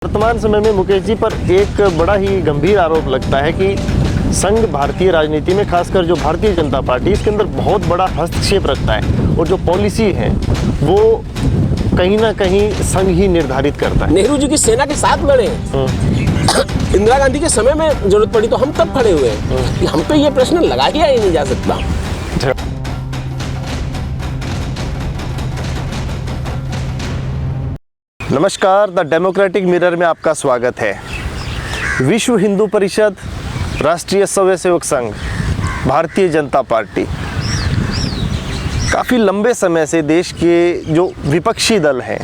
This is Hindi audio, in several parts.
वर्तमान समय में मुकेश जी पर एक बड़ा ही गंभीर आरोप लगता है कि संघ भारतीय राजनीति में, खासकर जो भारतीय जनता पार्टी, इसके अंदर बहुत बड़ा हस्तक्षेप रखता है और जो पॉलिसी है वो कहीं ना कहीं संघ ही निर्धारित करता है। नेहरू जी की सेना के साथ लड़े हैं। इंदिरा गांधी के समय में जरूरत पड़ी तो हम तब खड़े हुए हैं कि हम पे ये प्रश्न लगा ही नहीं जा सकता। नमस्कार, द डेमोक्रेटिक मिरर में आपका स्वागत है। विश्व हिंदू परिषद, राष्ट्रीय स्वयंसेवक संघ, भारतीय जनता पार्टी काफ़ी लंबे समय से देश के जो विपक्षी दल हैं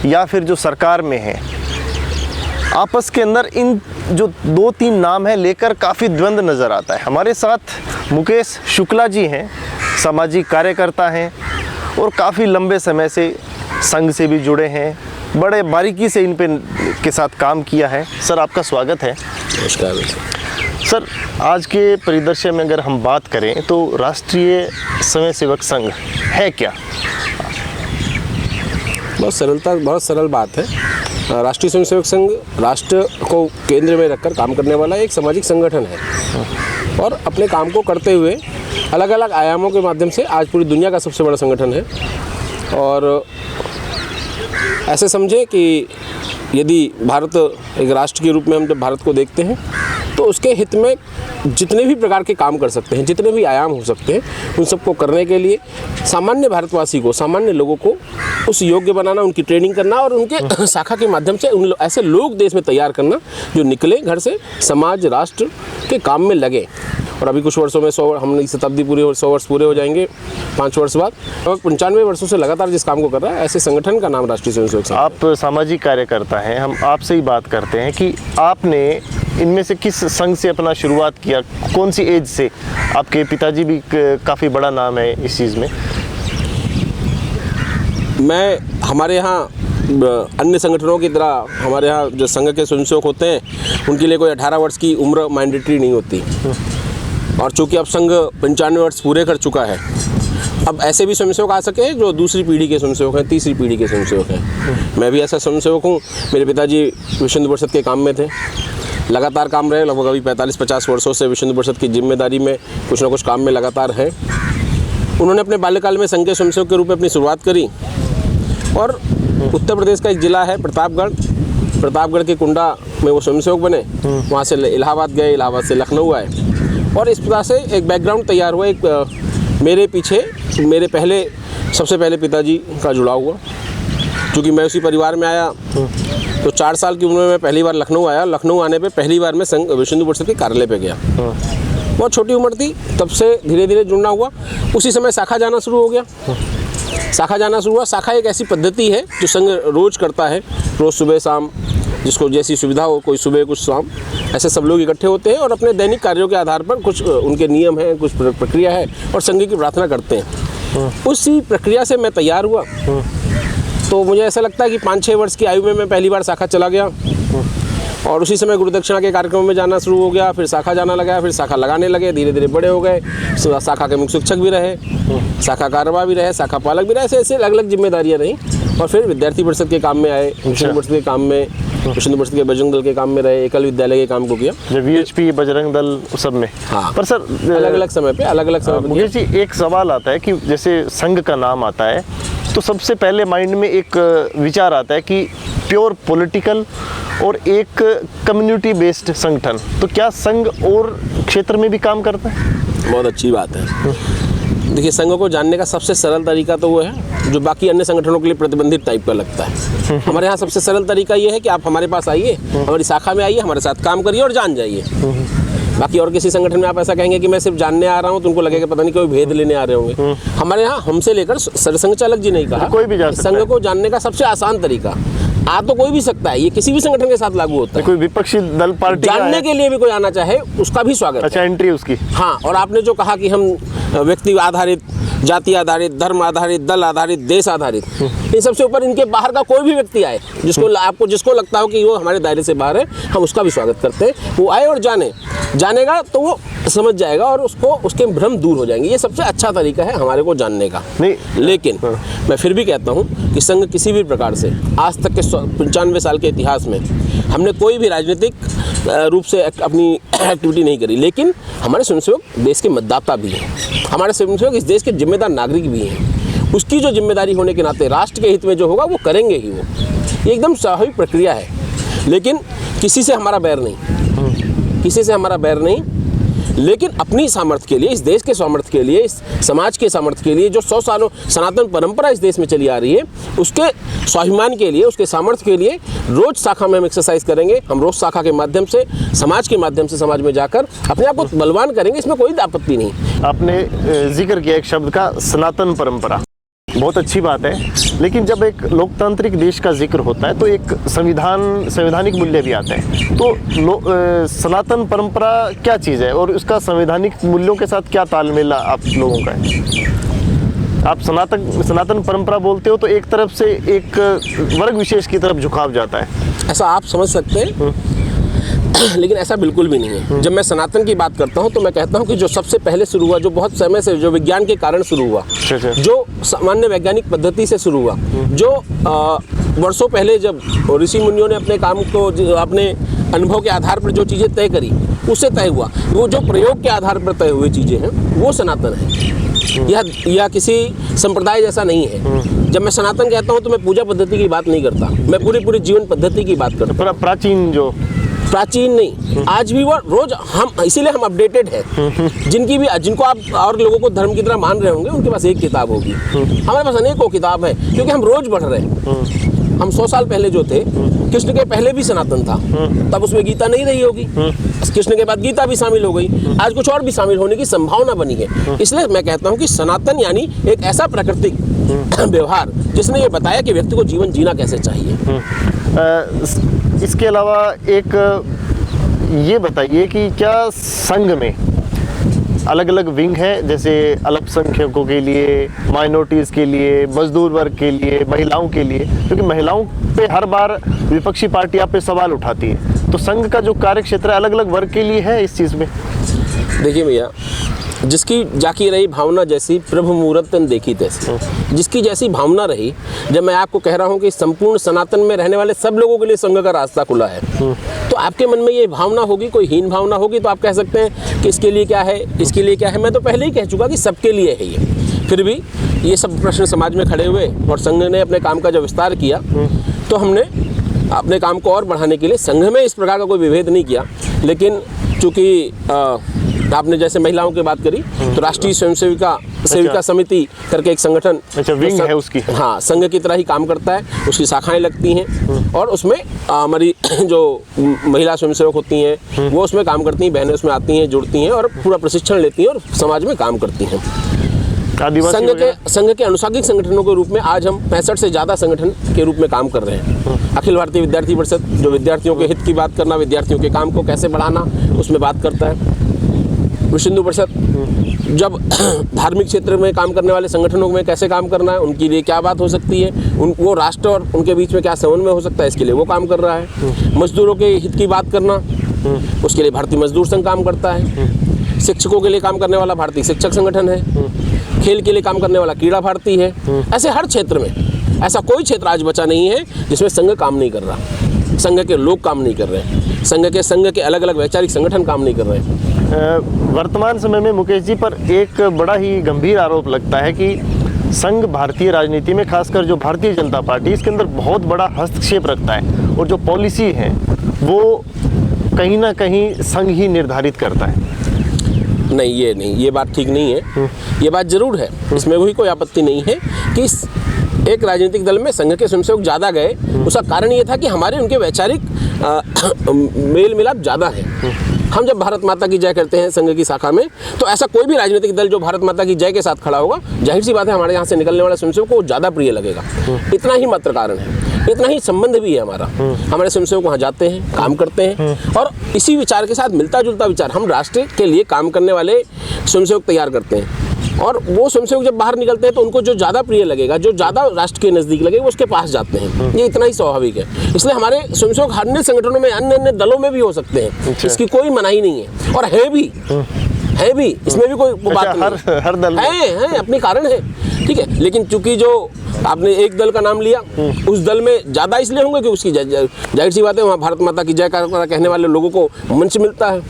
या फिर जो सरकार में हैं, आपस के अंदर इन जो दो तीन नाम हैं लेकर काफ़ी द्वंद्व नज़र आता है। हमारे साथ मुकेश शुक्ला जी हैं, सामाजिक कार्यकर्ता हैं और काफ़ी लंबे समय से संघ से भी जुड़े हैं, बड़े बारीकी से इन पे के साथ काम किया है। सर, आपका स्वागत है। नमस्कार सर, आज के परिदृश्य में अगर हम बात करें तो राष्ट्रीय स्वयंसेवक संघ है क्या? बहुत सरल बात है। राष्ट्रीय स्वयंसेवक संघ राष्ट्र को केंद्र में रखकर काम करने वाला एक सामाजिक संगठन है और अपने काम को करते हुए अलग अलग आयामों के माध्यम से आज पूरी दुनिया का सबसे बड़ा संगठन है। और ऐसे समझें कि यदि भारत एक राष्ट्र के रूप में हम जब भारत को देखते हैं तो उसके हित में जितने भी प्रकार के काम कर सकते हैं, जितने भी आयाम हो सकते हैं, उन सबको करने के लिए सामान्य भारतवासी को, सामान्य लोगों को उस योग्य बनाना, उनकी ट्रेनिंग करना और उनके शाखा के माध्यम से ऐसे लोग देश में तैयार करना जो निकले घर से, समाज राष्ट्र के काम में लगे। और अभी कुछ वर्षों में 100 हम शताब्दी पूरी 100 वर्ष पूरे हो जाएंगे 5 वर्ष बाद। और 95 वर्षों से लगातार जिस काम को कर रहा है, ऐसे संगठन का नाम राष्ट्रीय स्वयंसेवक संघ। आप सामाजिक कार्यकर्ता हैं, हम आपसे ही बात करते हैं कि आपने इनमें से किस संघ से अपना शुरुआत किया, कौन सी एज से? आपके पिताजी भी काफ़ी बड़ा नाम है इस चीज़ में। मैं हमारे यहाँ अन्य संगठनों की तरह हमारे यहाँ जो संघ के स्वयंसेवक होते हैं उनके लिए कोई 18 वर्ष की उम्र मैंडेटरी नहीं होती। और चूँकि अब संघ 95 वर्ष पूरे कर चुका है, अब ऐसे भी स्वयंसेवक आ सके हैं जो दूसरी पीढ़ी के स्वयंसेवक हैं, तीसरी पीढ़ी के स्वयंसेवक हैं। मैं भी ऐसा स्वयंसेवक हूँ। मेरे पिताजी विश्व हिंदू परिषद के काम में थे, लगातार काम रहे। लगभग अभी 45-50 वर्षों से विश्व हिंदू परिषद की जिम्मेदारी में कुछ ना कुछ काम में लगातार हैं। उन्होंने अपने बाल्यकाल में संघ के स्वयंसेवक के रूप में अपनी शुरुआत करी और उत्तर प्रदेश का एक ज़िला है प्रतापगढ़ के कुंडा में वो स्वयंसेवक बने। वहाँ से इलाहाबाद गए, इलाहाबाद से लखनऊ आए और इस प्रकार से एक बैकग्राउंड तैयार हुआ। एक मेरे पीछे सबसे पहले पिताजी का जुड़ा हुआ। क्योंकि मैं उसी परिवार में आया तो 4 साल की उम्र में मैं पहली बार लखनऊ आया। लखनऊ आने पे पहली बार मैं संघ विश्व हिंदू परिषद के कार्यालय पे गया। बहुत छोटी उम्र थी, तब से धीरे धीरे जुड़ना हुआ। उसी समय शाखा जाना शुरू हो गया। शाखा एक ऐसी पद्धति है जो संघ रोज़ करता है, रोज़ सुबह शाम, जिसको जैसी सुविधा हो, कोई सुबह कुछ शाम, ऐसे सब लोग इकट्ठे होते हैं और अपने दैनिक कार्यों के आधार पर कुछ उनके नियम हैं, कुछ प्रक्रिया है और संघ की प्रार्थना करते हैं। उसी प्रक्रिया से मैं तैयार हुआ। तो मुझे ऐसा लगता है कि 5-6 वर्ष की आयु में मैं पहली बार शाखा चला गया और उसी समय गुरुदक्षिणा के कार्यक्रम में जाना शुरू हो गया। फिर शाखा जाना लगा, फिर शाखा लगाने लगे, धीरे धीरे बड़े हो गए। शाखा के मुख्य शिक्षक भी रहे, शाखा कार्यवाह भी रहे, शाखा पालक भी रहे, ऐसे अलग अलग जिम्मेदारियाँ रहीं। और फिर विद्यार्थी परिषद के काम में आए, विश्व हिंदू परिषद के काम में, विश्व हिंदू परिषद के बजरंग दल के काम में रहे, एकल विद्यालय के काम को किया, जब VHP बजरंग दल सब में। हाँ, पर सर अलग अलग समय पे मुकेश जी, एक सवाल आता है कि जैसे संघ का नाम आता है तो सबसे पहले माइंड में एक विचार आता है कि प्योर पॉलिटिकल और एक कम्युनिटी बेस्ड संगठन। तो क्या संघ और क्षेत्र में भी काम करता है? बहुत अच्छी बात है। देखिए, संघ को जानने का सबसे सरल तरीका तो वो है जो बाकी अन्य संगठनों के लिए प्रतिबंधित टाइप का लगता है। हमारे यहाँ सबसे सरल तरीका ये है कि आप हमारे पास आइए, हमारी शाखा में आइए, हमारे साथ काम करिए और जान जाइए। बाकी और किसी संगठन में आप ऐसा कहेंगे कि मैं सिर्फ जानने आ रहा हूँ तो उनको लगेगा पता नहीं कोई भेद लेने आ रहे होंगे। हमारे यहाँ हमसे लेकर सरसंघ चालक जी नहीं कहा, कोई भी जा सकता है। संघ को जानने का सबसे आसान तरीका आ तो कोई भी सकता है, ये किसी भी संगठन के साथ लागू होता है। कोई विपक्षी दल पार्टी जानने के लिए भी कोई आना चाहे उसका भी स्वागत। अच्छा, एंट्री उसकी। हाँ, और आपने जो कहा कि हम व्यक्ति आधारित, जाति आधारित, धर्म आधारित, दल आधारित, देश आधारित, इन सबसे ऊपर इनके बाहर का कोई भी व्यक्ति आए जिसको लगता हो कि वो हमारे दायरे से बाहर है, हम उसका भी स्वागत करते हैं। वो आए और जानेगा तो वो समझ जाएगा और उसको उसके भ्रम दूर हो जाएंगे। ये सबसे अच्छा तरीका है हमारे को जानने का। नहीं लेकिन मैं फिर भी कहता हूँ कि संघ किसी भी प्रकार से आज तक के 95 साल के इतिहास में हमने कोई भी राजनीतिक रूप से अपनी एक्टिविटी नहीं करी। लेकिन हमारे स्वयंसेवक देश के मतदाता भी हैं, हमारे स्वयंसेवक इस देश के जिम्मेदार नागरिक भी हैं। उसकी जो जिम्मेदारी होने के नाते राष्ट्र के हित में जो होगा वो करेंगे ही। वो ये एकदम स्वाभाविक प्रक्रिया है। लेकिन किसी से हमारा बैर नहीं, किसी से हमारा बैर नहीं, लेकिन अपनी सामर्थ्य के लिए, इस देश के सामर्थ्य के लिए, इस समाज के सामर्थ्य के लिए, जो 100 सालों सनातन परंपरा इस देश में चली आ रही है, उसके स्वाभिमान के लिए, उसके सामर्थ्य के लिए रोज शाखा में हम एक्सरसाइज करेंगे। हम रोज शाखा के माध्यम से, समाज के माध्यम से समाज में जाकर अपने आप को बलवान करेंगे। इसमें कोई आपत्ति नहीं। आपने जिक्र किया एक शब्द का, सनातन परंपरा, बहुत अच्छी बात है। लेकिन जब एक लोकतांत्रिक देश का जिक्र होता है तो एक संवैधानिक मूल्य भी आते हैं। तो सनातन परंपरा क्या चीज़ है और उसका संवैधानिक मूल्यों के साथ क्या तालमेल आप लोगों का है? आप सनातन परंपरा बोलते हो तो एक तरफ से एक वर्ग विशेष की तरफ झुकाव जाता है, ऐसा आप समझ सकते हैं। लेकिन ऐसा बिल्कुल भी नहीं है। जब मैं सनातन की बात करता हूं तो मैं कहता हूं कि जो सबसे पहले शुरू हुआ, जो बहुत समय से, जो विज्ञान के कारण शुरू हुआ, जो सामान्य वैज्ञानिक पद्धति से शुरू हुआ, जो वर्षों पहले जब ऋषि मुनियों ने अपने काम को, अपने अनुभव के आधार पर जो चीज़ें तय करी, उससे तय हुआ, वो जो प्रयोग के आधार पर तय हुई चीज़ें हैं वो सनातन है। यह किसी संप्रदाय जैसा नहीं है। जब मैं सनातन कहता हूँ तो मैं पूजा पद्धति की बात नहीं करता, मैं पूरी जीवन पद्धति की बात करता हूँ। प्राचीन नहीं, आज भी वो रोज हम, इसीलिए हम अपडेटेड हैं। जिनको आप और लोगों को धर्म की तरह मान रहे होंगे, उनके पास एक किताब होगी, हमारे पास अनेकों किताब है, क्योंकि हम रोज बढ़ रहे हैं। हम 100 साल पहले जो थे, कृष्ण के पहले भी सनातन था, तब उसमें गीता नहीं रही होगी। कृष्ण के बाद गीता भी शामिल हो गई, आज कुछ और भी शामिल होने की संभावना बनी है। इसलिए मैं कहता हूँ कि सनातन यानी एक ऐसा प्राकृतिक व्यवहार जिसने ये बताया कि व्यक्ति को जीवन जीना कैसे चाहिए। इसके अलावा एक ये बताइए कि क्या संघ में अलग अलग विंग है, जैसे अल्पसंख्यकों के लिए, माइनॉरिटीज़ के लिए, मजदूर वर्ग के लिए, महिलाओं के लिए, क्योंकि महिलाओं पे हर बार विपक्षी पार्टियां पे सवाल उठाती है। तो संघ का जो कार्य क्षेत्र है अलग अलग वर्ग के लिए है इस चीज़ में। देखिए भैया, जिसकी जाकी रही भावना जैसी प्रभु मूरतन देखी तैसी, जिसकी जैसी भावना रही। जब मैं आपको कह रहा हूँ कि संपूर्ण सनातन में रहने वाले सब लोगों के लिए संघ का रास्ता खुला है, तो आपके मन में ये भावना होगी, कोई हीन भावना होगी, तो आप कह सकते हैं कि इसके लिए क्या है, इसके लिए क्या है। मैं तो पहले ही कह चुका कि सबके लिए है ये। फिर भी ये सब प्रश्न समाज में खड़े हुए और संघ ने अपने काम का जब विस्तार किया, तो हमने अपने काम को और बढ़ाने के लिए संघ में इस प्रकार का कोई विभेद नहीं किया। लेकिन चूँकि आपने जैसे महिलाओं की बात करी, तो राष्ट्रीय सेविका समिति करके एक संगठन, विंग है उसकी, हाँ, संघ की तरह ही काम करता है, उसकी शाखाएं लगती हैं और उसमें हमारी जो महिला स्वयंसेवक होती हैं वो उसमें काम करती हैं, बहनें उसमें आती हैं, जुड़ती हैं और पूरा प्रशिक्षण लेती हैं और समाज में काम करती हैं। संघ के अनुषंगिक संगठनों के रूप में आज हम 65 से ज़्यादा संगठन के रूप में काम कर रहे हैं। अखिल भारतीय विद्यार्थी परिषद, जो विद्यार्थियों के हित की बात करना, विद्यार्थियों के काम को कैसे बढ़ाना, उसमें बात करता है। विश्व हिंदू परिषद, जब धार्मिक क्षेत्र में काम करने वाले संगठनों में कैसे काम करना है, उनके लिए क्या बात हो सकती है, वो राष्ट्र और उनके बीच में क्या समन्वय हो सकता है, इसके लिए वो काम कर रहा है। मजदूरों के हित की बात करना, उसके लिए भारतीय मजदूर संघ काम करता है। शिक्षकों के लिए काम करने वाला भारतीय शिक्षक संगठन है। खेल के लिए काम करने वाला क्रीड़ा भारती है। ऐसे हर क्षेत्र में, ऐसा कोई क्षेत्र आज बचा नहीं है जिसमें संघ काम नहीं कर रहा, संघ के लोग काम नहीं कर रहे हैं, संघ के अलग अलग वैचारिक संगठन काम नहीं कर रहे हैं। वर्तमान समय में मुकेश जी पर एक बड़ा ही गंभीर आरोप लगता है कि संघ भारतीय राजनीति में, खासकर जो भारतीय जनता पार्टी, इसके अंदर बहुत बड़ा हस्तक्षेप रखता है और जो पॉलिसी है वो कहीं ना कहीं संघ ही निर्धारित करता है। नहीं, ये बात ठीक नहीं है। ये बात जरूर है, इसमें वही कोई आपत्ति नहीं है कि एक राजनीतिक दल में संघ के स्वयंसेवक ज़्यादा गए। उसका कारण ये था कि हमारे उनके वैचारिक मेल मिलाप ज़्यादा है। हम जब भारत माता की जय करते हैं संघ की शाखा में, तो ऐसा कोई भी राजनीतिक दल जो भारत माता की जय के साथ खड़ा होगा, जाहिर सी बात है हमारे यहाँ से निकलने वाले स्वयंसेवक को ज़्यादा प्रिय लगेगा। इतना ही मात्र कारण है, इतना ही संबंध भी है हमारा। हमारे स्वयंसेवक वहाँ जाते हैं, काम करते हैं और इसी विचार के साथ मिलता जुलता विचार हम राष्ट्र के लिए काम करने वाले स्वयंसेवक तैयार करते हैं। और वो स्वयंसेवक जब बाहर निकलते हैं तो उनको जो ज़्यादा प्रिय लगेगा, जो ज़्यादा राष्ट्र के नज़दीक लगेगा, वो उसके पास जाते हैं। ये इतना ही स्वाभाविक है। इसलिए हमारे स्वयंसेवक अन्य संगठनों में, अन्य दलों में भी हो सकते हैं, इसकी कोई मनाही नहीं है और है भी। है भी, इसमें भी कोई बात नहीं हर दल में है अपने कारण है, ठीक है। लेकिन चूंकि जो आपने एक दल का नाम लिया, उस दल में ज़्यादा इसलिए होंगे कि उसकी जाहिर सी बात है वहाँ भारत माता की जय कहने वाले लोगों को मंच मिलता है,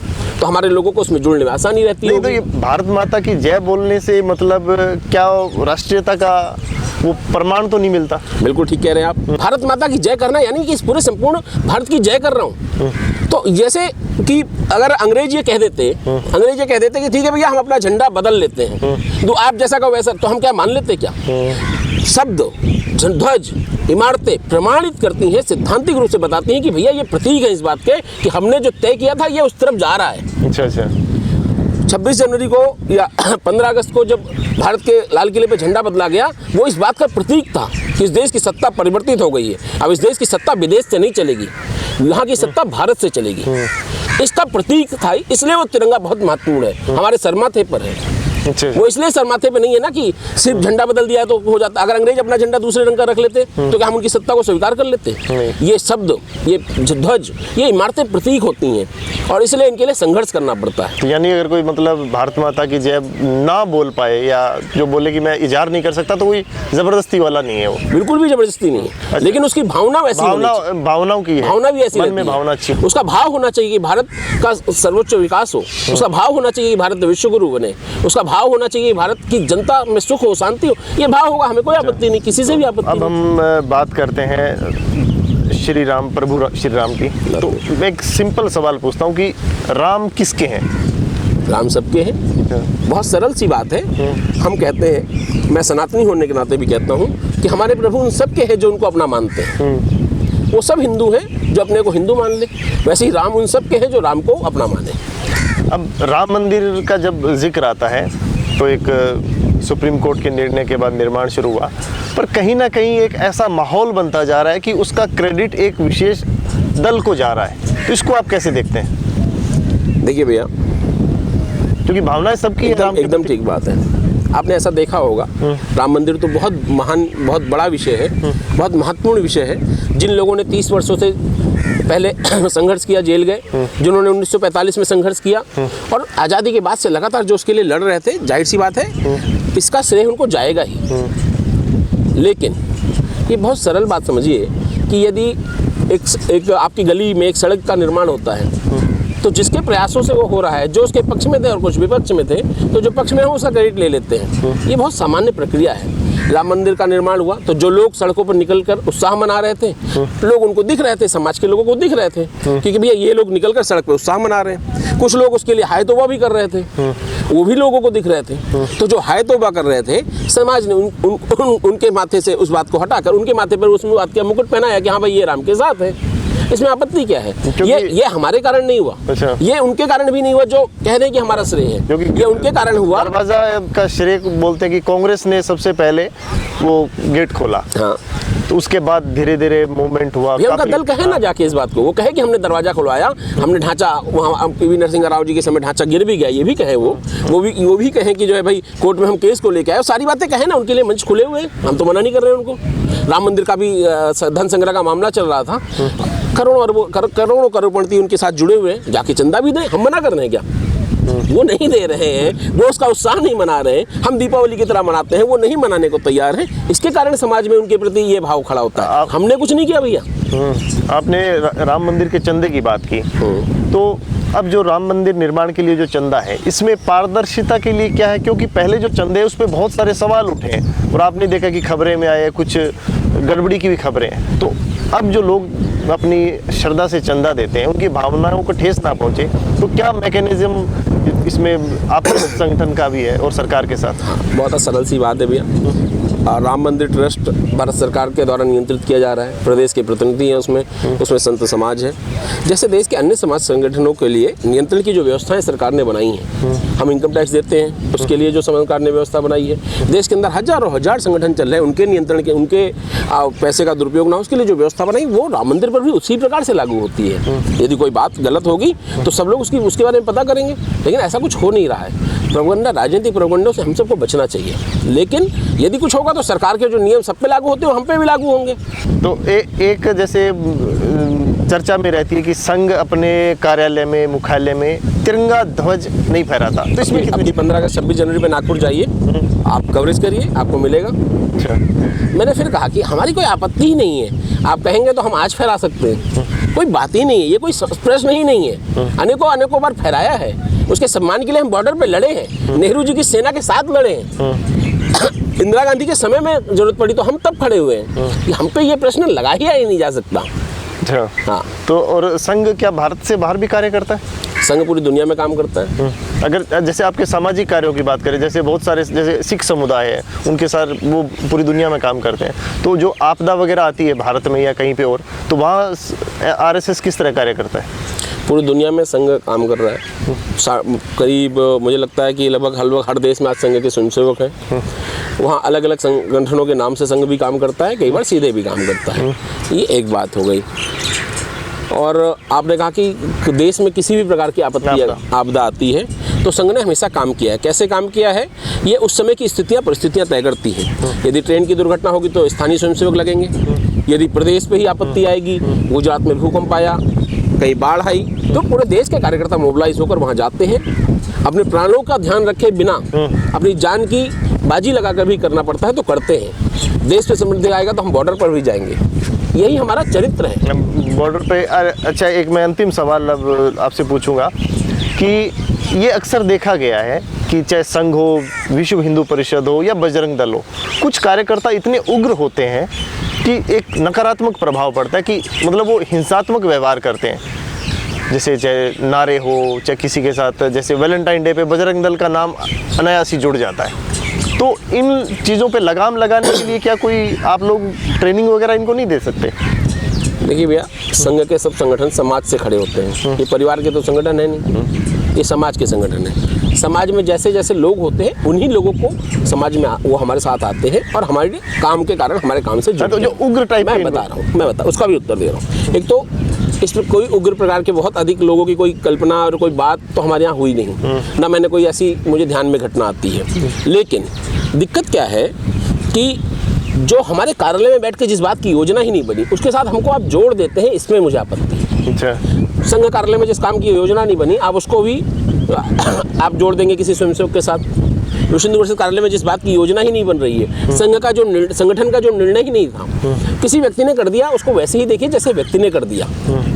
तो हमारे लोगों को उसमें जुड़ने में आसानी रहती है। नहीं तो ये भारत माता की जय बोलने से मतलब क्या राष्ट्रीयता का वो प्रमाण तो नहीं मिलता? बिल्कुल ठीक कह रहे हैं आप। भारत माता की जय करना यानी कि इस पूरे संपूर्ण भारत की जय कर रहा हूँ। तो जैसे कि अगर अंग्रेज ये कह देते कि ठीक है भैया हम अपना झंडा बदल लेते हैं, तो आप जैसा कहो वैसा, तो हम क्या मान लेते क्या? शब्द, ध्वज, इमारतें प्रमाणित करती हैं, सिद्धांतिक रूप से बताती हैं कि भैया ये प्रतीक है इस बात के कि हमने जो तय किया था ये उस तरफ जा रहा है। अच्छा। 26 जनवरी को या 15 अगस्त को जब भारत के लाल किले पे झंडा बदला गया, वो इस बात का प्रतीक था कि इस देश की सत्ता परिवर्तित हो गई है। अब इस देश की सत्ता विदेश से नहीं चलेगी, यहाँ की सत्ता भारत से चलेगी, इसका प्रतीक था। इसलिए वो तिरंगा बहुत महत्वपूर्ण है, हमारे सरमाथे पर है। अच्छा। वो इसलिए सरमाथे पे नहीं है ना कि सिर्फ झंडा बदल दिया तो हो जाता। अगर अंग्रेज अपना झंडा दूसरे रंग का रख लेते तो क्या हम उनकी सत्ता को स्वीकार कर लेते? ये शब्द, ये ध्वज, ये इमारतें प्रतीक होती हैं और इसलिए इनके लिए संघर्ष करना पड़ता है। यानी अगर कोई मतलब भारत माता की जय ना बोल पाए या जो बोले कि मैं इजहार नहीं कर सकता, तो कोई जबरदस्ती वाला नहीं है वो? बिल्कुल भी जबरदस्ती नहीं है, लेकिन उसकी भावना वैसी भावनाओं की है, भावना भी ऐसी मन में भावना अच्छी, उसका भाव होना चाहिए कि भारत का सर्वोच्च विकास हो, उसका भाव होना चाहिए कि भारत विश्व गुरु बने, उसका भाव होना चाहिए भारत की जनता में सुख हो, शांति हो। ये भाव होगा, हमें कोई आपत्ति नहीं, किसी से भी आपत्ति नहीं। अब हम बात करते हैं श्री राम, प्रभु श्री राम की। तो मैं एक सिंपल सवाल पूछता हूँ कि राम किसके हैं? राम सबके हैं। बहुत सरल सी बात है। हम कहते हैं, मैं सनातनी होने के नाते भी कहता हूँ कि हमारे प्रभु उन सबके हैं जो उनको अपना मानते हैं। वो सब हिंदू हैं जो अपने को हिंदू मान ले, वैसे ही राम उन सबके हैं जो राम को अपना माने। अब राम मंदिर का जब जिक्र आता है तो एक सुप्रीम कोर्ट के निर्णय के बाद निर्माण शुरू हुआ, पर कहीं ना कहीं एक ऐसा माहौल बनता जा रहा है कि उसका क्रेडिट एक विशेष दल को जा रहा है। तो इसको आप कैसे देखते हैं? देखिए भैया, क्योंकि भावनाएं सबकी एकदम ठीक बात है। आपने ऐसा देखा होगा, राम मंदिर तो बहुत महान, बहुत बड़ा विषय है, बहुत महत्वपूर्ण विषय है। जिन लोगों ने 30 वर्षों से पहले संघर्ष किया, जेल गए, जिन्होंने 1945 में संघर्ष किया और आज़ादी के बाद से लगातार जो उसके लिए लड़ रहे थे, जाहिर सी बात है इसका श्रेय उनको जाएगा ही। लेकिन ये बहुत सरल बात समझिए कि यदि एक आपकी गली में एक सड़क का निर्माण होता है, तो जिसके प्रयासों से वो हो रहा है, जो उसके पक्ष में थे और कुछ विपक्ष में थे, तो जो पक्ष में हो उसका क्रेडिट ले लेते हैं। ये बहुत सामान्य प्रक्रिया है। राम मंदिर का निर्माण हुआ तो जो लोग सड़कों पर निकलकर उत्साह मना रहे थे, लोग उनको दिख रहे थे, समाज के लोगों को दिख रहे थे क्योंकि भैया ये लोग निकलकर सड़क पर उत्साह मना रहे हैं। कुछ लोग उसके लिए हाय तौबा भी कर रहे थे, वो भी लोगों को दिख रहे थे। तो जो हाय तौबा कर रहे थे, समाज ने उनके माथे से उस बात को हटाकर उनके माथे पर उस बात का मुकुट पहनाया कि हाँ भाई ये राम के साथ है। इसमें आपत्ति क्या है? ये हमारे कारण नहीं हुआ। अच्छा। ये उनके कारण भी नहीं हुआ जो कह रहे हैं कि हमारा श्रेय है, ये उनके कारण हुआ। दरवाजा का श्रेय बोलते हैं कि कांग्रेस ने सबसे पहले वो गेट खोला। हाँ। तो उसके बाद धीरे धीरे मूवमेंट हुआ। उनका दल कहे ना जाके इस बात को, वो कहे कि हमने दरवाजा खुलवाया, हमने ढांचा, वहाँ पी.वी. नरसिंह राव जी के समय ढांचा गिर भी गया, ये भी कहे वो भी कहे कि जो है भाई कोर्ट में हम केस को लेके आए, सारी बातें कहे ना, उनके लिए मंच खुले हुए हैं, हम तो मना नहीं कर रहे हैं उनको। राम मंदिर का भी धन संग्रह का मामला चल रहा था, करोड़ों करोड़पति उनके साथ जुड़े हुए हैं, जाके चंदा भी दें, हम मना कर रहे हैं क्या? वो नहीं दे रहे हैं, वो उसका उत्साह नहीं मना रहे हैं, हम दीपावली की तरह मनाते हैं, वो नहीं मनाने को तैयार हैं। इसके कारण समाज में उनके प्रति ये भाव खड़ा होता है। हमने कुछ नहीं किया भैया। आपने राम मंदिर के चंदे की बात की, तो अब जो राम मंदिर निर्माण के लिए जो चंदा है, इसमें पारदर्शिता के लिए क्या है? क्योंकि पहले जो चंदे है उस पर बहुत सारे सवाल उठे हैं और आपने देखा कि खबरें में आए, कुछ गड़बड़ी की भी खबरें हैं। तो अब जो लोग अपनी श्रद्धा से चंदा देते हैं, उनकी भावनाओं को ठेस ना पहुंचे, तो क्या मैकेनिज्म इसमें आपस संगठन का भी है और सरकार के साथ? बहुत सरल सी बात है भैया। राम मंदिर ट्रस्ट भारत सरकार के द्वारा नियंत्रित किया जा रहा है, प्रदेश के प्रतिनिधि हैं उसमें संत समाज है। जैसे देश के अन्य समाज संगठनों के लिए नियंत्रण की जो व्यवस्थाएं सरकार ने बनाई हैं, हम इनकम टैक्स देते हैं, उसके लिए जो सरकार ने व्यवस्था बनाई है, देश के अंदर हजारों हजार संगठन चल रहे हैं, उनके नियंत्रण के, उनके पैसे का दुरुपयोग ना, उसके लिए जो व्यवस्था बनाई वो राम मंदिर पर भी उसी प्रकार से लागू होती है। यदि कोई बात गलत होगी तो सब लोग उसके बारे में पता करेंगे, लेकिन ऐसा कुछ हो नहीं रहा है। प्रोपगंडा, राजनीतिक प्रोपगंडों से हम सबको बचना चाहिए, लेकिन यदि कुछ होगा तो सरकार के जो नियम सब पे लागू होते हैं वो हम पे भी लागू होंगे। तो एक जैसे चर्चा में रहती है कि संघ अपने कार्यालय में, मुख्यालय में तिरंगा ध्वज नहीं फहराता, तो इसमें कितनी? अभी 15 अगस्त 26 जनवरी में नागपुर जाइए, आप कवरेज करिए, आपको मिलेगा। अच्छा, मैंने फिर कहा कि हमारी कोई आपत्ति ही नहीं है, आप कहेंगे तो हम आज फहरा सकते हैं, कोई बात ही नहीं है, ये कोई प्रश्न ही नहीं है। अनेकों बार फहराया है, उसके सम्मान के लिए हम बॉर्डर पे लड़े हैं, नेहरू जी की सेना के साथ लड़े हैं, इंदिरा गांधी के समय में जरूरत पड़ी तो हम तब खड़े हुए हैं कि हम पे ये प्रश्न लगा ही नहीं जा सकता। अच्छा, हाँ। तो और संघ क्या भारत से बाहर भी कार्य करता है? संघ पूरी दुनिया में काम करता है। अगर जैसे आपके सामाजिक कार्यों की बात करें, जैसे बहुत सारे जैसे सिख समुदाय है, उनके साथ वो पूरी दुनिया में काम करते हैं, तो जो आपदा वगैरह आती है भारत में या कहीं पे और, तो वहाँ आरएसएस किस तरह कार्य करता है? पूरी दुनिया में संघ काम कर रहा है। करीब मुझे लगता है कि लगभग हर देश में आज संघ के स्वयंसेवक हैं। वहाँ अलग अलग संगठनों के नाम से संघ भी काम करता है, कई बार सीधे भी काम करता है। ये एक बात हो गई। और आपने कहा कि देश में किसी भी प्रकार की आपदा आती है तो संघ ने हमेशा काम किया है। कैसे काम किया है, ये उस समय की स्थितियाँ परिस्थितियाँ तय करती हैं। यदि ट्रेन की दुर्घटना होगी तो स्थानीय स्वयंसेवक लगेंगे, यदि प्रदेश पे ही आपत्ति आएगी, गुजरात में भूकंप आया, कहीं बाढ़ आई, तो पूरे देश के कार्यकर्ता मोबिलाइज होकर वहाँ जाते हैं। अपने प्राणों का ध्यान रखे बिना अपनी जान की बाजी लगाकर भी करना पड़ता है तो करते हैं। देश पे समृद्धि आएगा तो हम बॉर्डर पर भी जाएंगे, यही हमारा चरित्र है बॉर्डर पे। अच्छा, एक मैं अंतिम सवाल अब आपसे पूछूंगा कि ये अक्सर देखा गया है कि चाहे संघ हो, विश्व हिंदू परिषद हो या बजरंग दल हो, कुछ कार्यकर्ता इतने उग्र होते हैं कि एक नकारात्मक प्रभाव पड़ता है, कि मतलब वो हिंसात्मक व्यवहार करते हैं। जैसे चाहे नारे हो, चाहे किसी के साथ, जैसे वैलेंटाइन डे पे बजरंग दल का नाम अनायास ही जुड़ जाता है। तो इन चीज़ों पे लगाम लगाने के लिए क्या कोई आप लोग ट्रेनिंग वगैरह इनको नहीं दे सकते? देखिए भैया, संघ के सब संगठन समाज से खड़े होते हैं। ये परिवार के तो संगठन है नहीं, ये समाज के संगठन है। समाज में जैसे जैसे लोग होते हैं, उन्हीं लोगों को समाज में वो हमारे साथ आते हैं और हमारे काम के कारण हमारे काम से जुड़ते हैं। तो जो उग्र टाइप, मैं बता रहा हूँ, उसका भी उत्तर दे रहा हूँ। एक तो इसमें कोई उग्र प्रकार के बहुत अधिक लोगों की कोई कल्पना और कोई बात तो हमारे यहाँ हुई नहीं, ना मैंने कोई ऐसी मुझे ध्यान में घटना आती है। लेकिन दिक्कत क्या है कि जो हमारे कार्यालय में बैठ के जिस बात की योजना ही नहीं बनी, उसके साथ हमको आप जोड़ देते हैं, इसमें मुझे आपत्ति है। अच्छा, संघ कार्यालय में जिस काम की योजना नहीं बनी, आप उसको भी आप जोड़ देंगे किसी स्वयंसेवक के साथ। विश्व हिंदू परिषद कार्यालय में जिस बात की योजना ही नहीं बन रही है, संघ का जो संगठन का जो निर्णय ही नहीं था, किसी व्यक्ति ने कर दिया, उसको वैसे ही देखिए जैसे व्यक्ति ने कर दिया।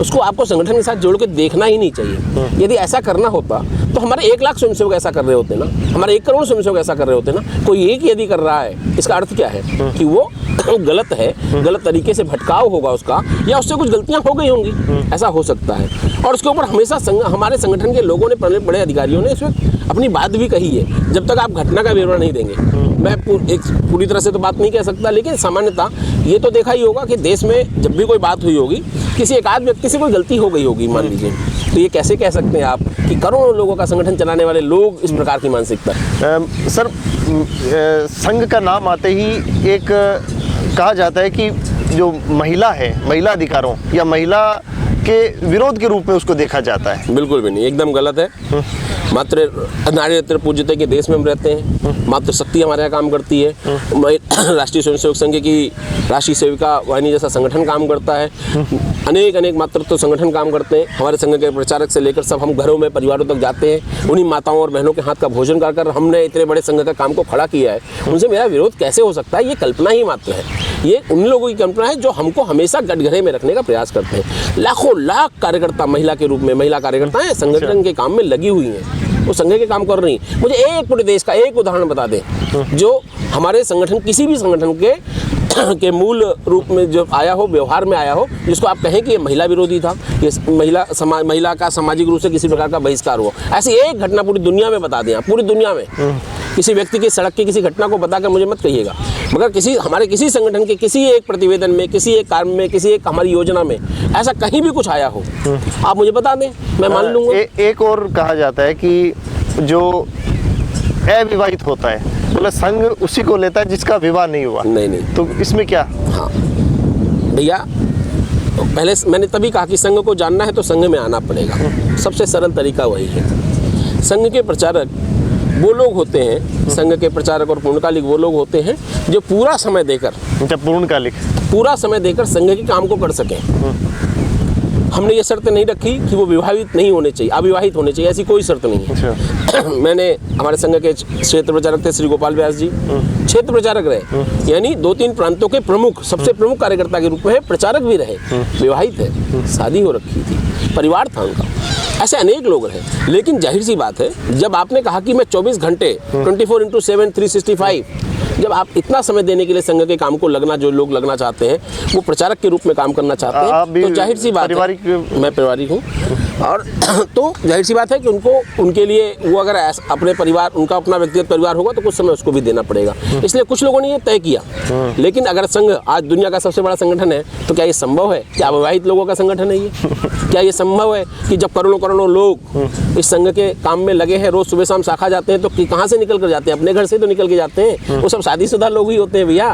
उसको आपको संगठन के साथ जोड़ के देखना ही नहीं चाहिए। यदि ऐसा करना होता तो हमारे 1 लाख स्वयंसेवक ऐसा कर रहे होते ना, हमारे 1 करोड़ स्वयंसेवक ऐसा कर रहे होते ना। कोई एक यदि कर रहा है, इसका अर्थ क्या है कि वो गलत है, गलत तरीके से भटकाव होगा उसका, या उससे कुछ गलतियां हो गई होंगी, ऐसा हो सकता है। और उसके ऊपर हमेशा हमारे संगठन के लोगों ने, बड़े अधिकारियों ने इसमें अपनी बात भी कही है। जब तक आप घटना का विवरण नहीं देंगे, मैं एक पूरी तरह से तो बात नहीं कह सकता, लेकिन सामान्यतः ये तो देखा ही होगा कि देश में जब भी कोई बात हुई होगी, किसी एक आध व्यक्ति से कोई गलती हो गई होगी, मान लीजिए, तो ये कैसे कह सकते हैं आप कि करोड़ों लोगों का संगठन चलाने वाले लोग इस प्रकार की मानसिकता? सर, संघ का नाम आते ही एक कहा जाता है कि जो महिला है, महिला अधिकारों या महिला के विरोध के रूप में उसको देखा जाता है। बिल्कुल भी नहीं, एकदम गलत है। मात्र नारी रत्न पूज्यते के देश में हम रहते हैं, मात्र शक्ति हमारे यहाँ काम करती है। राष्ट्रीय स्वयंसेवक संघ की राष्ट्रीय सेविका वाहिनी जैसा संगठन काम करता है, अनेक मातृत्व संगठन काम करते हैं। हमारे संघ के प्रचारक से लेकर सब हम घरों में, परिवारों तक जाते हैं, उन्हीं माताओं और बहनों के हाथ का भोजन कर हमने इतने बड़े संघ का काम को खड़ा किया है। उनसे मेरा विरोध कैसे हो सकता है? ये कल्पना ही मात्र है, ये उन लोगों की कल्पना है जो हमको हमेशा गठघरे में रखने का प्रयास करते हैं। लाखों लाख कार्यकर्ता महिला के रूप में, महिला कार्यकर्ता हैं, संगठन के काम में लगी हुई हैं, वो संघ के काम कर रही हैं। मुझे एक पूरे देश का एक उदाहरण बता दें जो हमारे संगठन, किसी भी संगठन के मूल रूप में जो आया हो, व्यवहार में आया हो, जिसको आप कहें कि ये महिला विरोधी था, ये महिला का सामाजिक रूप से किसी प्रकार का बहिष्कार हुआ। ऐसी एक घटना पूरी दुनिया में बता दें आप, पूरी दुनिया में किसी व्यक्ति की सड़क की किसी घटना को बताकर मुझे मत कहिएगा, मगर हमारे किसी संगठन के किसी एक प्रतिवेदन में, किसी एक कार्य में, किसी एक हमारी योजना में ऐसा कहीं भी कुछ आया हो, आप मुझे बता दें, मैं मान लूँगा। एक और कहा जाता है कि जो अविवाहित होता है, मतलब संघ उसी को लेता है जिसका विवाह नहीं हुआ। नहीं, तो इसमें क्या? हाँ भैया, पहले मैंने तभी कहा कि संघ को जानना है तो संघ में आना पड़ेगा, सबसे सरल तरीका वही है। संघ के प्रचारक वो लोग होते हैं, संघ के प्रचारक और पूर्णकालिक वो लोग होते हैं जो पूरा समय देकर, पूर्णकालिक, पूरा समय देकर संघ के काम को कर सकें। हमने ये शर्त नहीं रखी कि वो विवाहित नहीं होने चाहिए, अविवाहित होने चाहिए, ऐसी कोई शर्त नहीं है। मैंने हमारे संघ के क्षेत्र प्रचारक थे श्री गोपाल व्यास जी, क्षेत्र प्रचारक रहे, यानी 2-3 प्रांतों के प्रमुख, सबसे प्रमुख कार्यकर्ता के रूप में प्रचारक भी रहे, विवाहित है, शादी हो रखी थी, परिवार था उनका। ऐसे अनेक लोग रहे। लेकिन जाहिर सी बात है, जब आपने कहा कि मैं 24 घंटे 24/7 365, जब आप इतना समय देने के लिए संघ के काम को लगना, जो लोग लगना चाहते हैं, वो प्रचारक के रूप में काम करना चाहते हैं, तो जाहिर सी बात है, मैं पारिवारिक हूँ, और तो जाहिर सी बात है कि उनको, उनके लिए वो अगर अपने परिवार, उनका अपना व्यक्तिगत परिवार होगा तो कुछ समय उसको भी देना पड़ेगा। इसलिए कुछ लोगों ने ये तय किया। लेकिन अगर संघ आज दुनिया का सबसे बड़ा संगठन है, तो क्या ये संभव है कि अविवाहित लोगों का संगठन है ये? क्या ये संभव है कि जब करोड़ों करोड़ों लोग इस संघ के काम में लगे हैं, रोज सुबह शाम शाखा जाते हैं, तो कहाँ से निकल कर जाते हैं? अपने घर से तो निकल के जाते हैं। वो सब शादीशुदा लोग ही होते हैं भैया,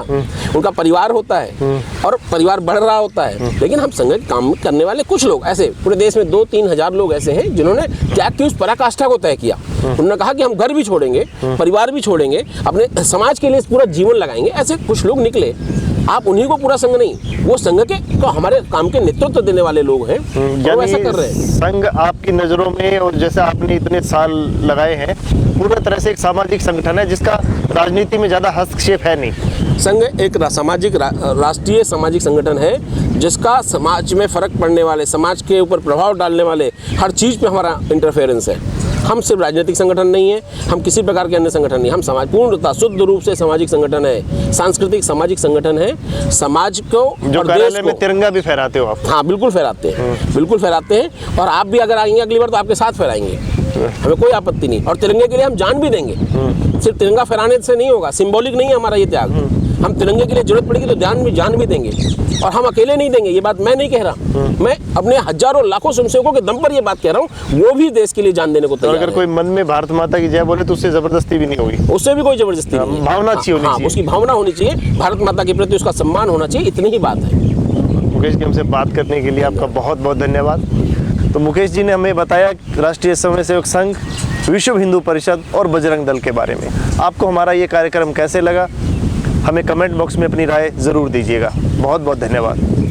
उनका परिवार होता है और परिवार बढ़ रहा होता है। लेकिन हम संघ के काम करने वाले कुछ लोग ऐसे, पूरे देश में 2-3 हज़ार लोग ऐसे हैं जिन्होंने त्याग की उस पराकाष्ठा को तय किया। उन्होंने कहा कि हम घर भी छोड़ेंगे, परिवार भी छोड़ेंगे, अपने समाज के लिए पूरा जीवन लगाएंगे। ऐसे कुछ लोग निकले। आप उन्हीं को पूरा संघ नहीं, वो संघ के तो हमारे काम के नेतृत्व देने वाले लोग हैं, वो ऐसा कर रहे हैं। संघ आपकी नज़रों में, और जैसे आपने इतने साल लगाए हैं, पूरा तरह से एक सामाजिक संगठन है जिसका राजनीति में ज़्यादा हस्तक्षेप है नहीं। संघ एक सामाजिक, राष्ट्रीय सामाजिक संगठन है जिसका समाज में फर्क पड़ने वाले, समाज के ऊपर प्रभाव डालने वाले हर चीज़ पे हमारा इंटरफेरेंस है। हम सिर्फ राजनीतिक संगठन नहीं है, हम किसी प्रकार के अन्य संगठन नहीं, हम समाज पूर्णतः शुद्ध रूप से सामाजिक संगठन है, सांस्कृतिक सामाजिक संगठन है। समाज को जो कार्यालय में तिरंगा भी फहराते हो आप? हाँ, बिल्कुल फहराते हैं, बिल्कुल फहराते हैं। और आप भी अगर आएंगे अगली बार तो आपके साथ फहराएंगे, हमें कोई आपत्ति नहीं। और तिरंगे के लिए हम जान भी देंगे। सिर्फ तिरंगा फहराने से नहीं होगा, सिंबॉलिक नहीं है हमारा ये त्याग। हम तिरंगे के लिए जरूरत पड़ेगी तो जान भी देंगे। और हम अकेले नहीं देंगे, ये बात मैं नहीं कह रहा, मैं अपने हजारों लाखों स्वयंसेवकों के दम पर ये बात कह रहा हूँ, वो भी देश के लिए जान देने को तैयार है। अगर कोई मन में भारत माता की जय बोले तो उससे जबरदस्ती भी नहीं होगी? उससे भी कोई जबरदस्ती नहीं है, भावना अच्छी होनी चाहिए। उसकी भावना होनी चाहिए, भारत माता के प्रति उसका सम्मान होना चाहिए, इतनी ही बात है। मुकेश जी, हमसे बात करने के लिए आपका बहुत बहुत धन्यवाद। तो मुकेश जी ने हमें बताया राष्ट्रीय स्वयंसेवक संघ, विश्व हिंदू परिषद और बजरंग दल के बारे में। आपको हमारा ये कार्यक्रम कैसे लगा, हमें कमेंट बॉक्स में अपनी राय ज़रूर दीजिएगा। बहुत बहुत धन्यवाद।